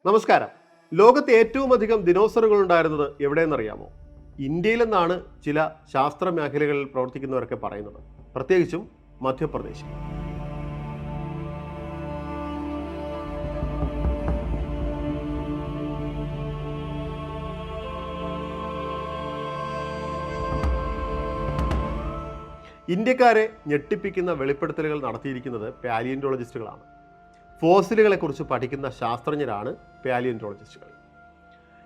നമസ്കാരം. ലോകത്ത് ഏറ്റവും അധികം ദിനോസറുകൾ ഉണ്ടായിരുന്നത് എവിടെയെന്നറിയാമോ? ഇന്ത്യയിലെന്നാണ് ചില ശാസ്ത്ര മേഖലകളിൽ പ്രവർത്തിക്കുന്നവരൊക്കെ പറയുന്നത്, പ്രത്യേകിച്ചും മധ്യപ്രദേശിൽ. ഇന്ത്യക്കാരെ ഞെട്ടിപ്പിക്കുന്ന വെളിപ്പെടുത്തലുകൾ നടത്തിയിരിക്കുന്നത് പാലിയന്റോളജിസ്റ്റുകളാണ്. ഫോസിലുകളെക്കുറിച്ച് പഠിക്കുന്ന ശാസ്ത്രജ്ഞരാണ് പാലിയന്റോളജിസ്റ്റുകൾ.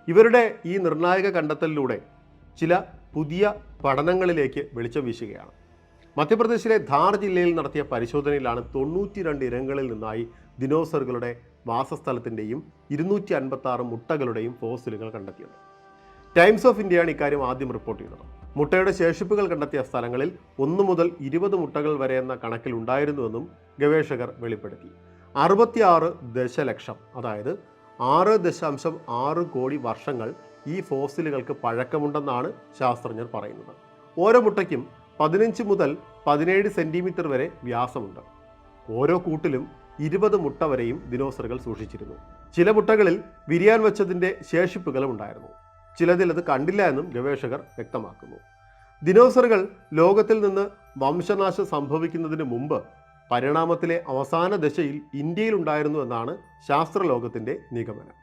ഇവരുടെ ഈ നിർണായക കണ്ടെത്തലിലൂടെ ചില പുതിയ പഠനങ്ങളിലേക്ക് വെളിച്ചം വീശുകയാണ്. മധ്യപ്രദേശിലെ ധാർ ജില്ലയിൽ നടത്തിയ പരിശോധനയിലാണ് 92 ഇനങ്ങളിൽ നിന്നായി ദിനോസറുകളുടെ വാസസ്ഥലത്തിൻ്റെയും 256 മുട്ടകളുടെയും ഫോസിലുകൾ കണ്ടെത്തിയത്. ടൈംസ് ഓഫ് ഇന്ത്യയാണ് ഇക്കാര്യം ആദ്യം റിപ്പോർട്ട് ചെയ്തത്. മുട്ടയുടെ ശേഷിപ്പുകൾ കണ്ടെത്തിയ സ്ഥലങ്ങളിൽ 1 മുതൽ 20 മുട്ടകൾ വരെ എന്ന കണക്കിൽ ഉണ്ടായിരുന്നുവെന്നും ഗവേഷകർ വെളിപ്പെടുത്തി. 66 ദശലക്ഷം, അതായത് 6.6 കോടി വർഷങ്ങൾ ഈ ഫോസിലുകൾക്ക് പഴക്കമുണ്ടെന്നാണ് ശാസ്ത്രജ്ഞർ പറയുന്നത്. ഓരോ മുട്ടയ്ക്കും 15 മുതൽ 17 സെൻറ്റിമീറ്റർ വരെ വ്യാസമുണ്ട്. ഓരോ കൂട്ടിലും 20 മുട്ട വരെയും ദിനോസറുകൾ സൂക്ഷിച്ചിരുന്നു. ചില മുട്ടകളിൽ വിരിയാൻ വച്ചതിൻ്റെ ശേഷിപ്പുകളും ഉണ്ടായിരുന്നു. ചിലതിൽ അത് കണ്ടില്ല എന്നും ഗവേഷകർ വ്യക്തമാക്കുന്നു. ദിനോസറുകൾ ലോകത്തിൽ നിന്ന് വംശനാശം സംഭവിക്കുന്നതിന് മുമ്പ് പരിണാമത്തിലെ അവസാന ദശയിൽ ഇന്ത്യയിൽ ഉണ്ടായിരുന്നു എന്നാണ് ശാസ്ത്രലോകത്തിൻ്റെ നിഗമനം.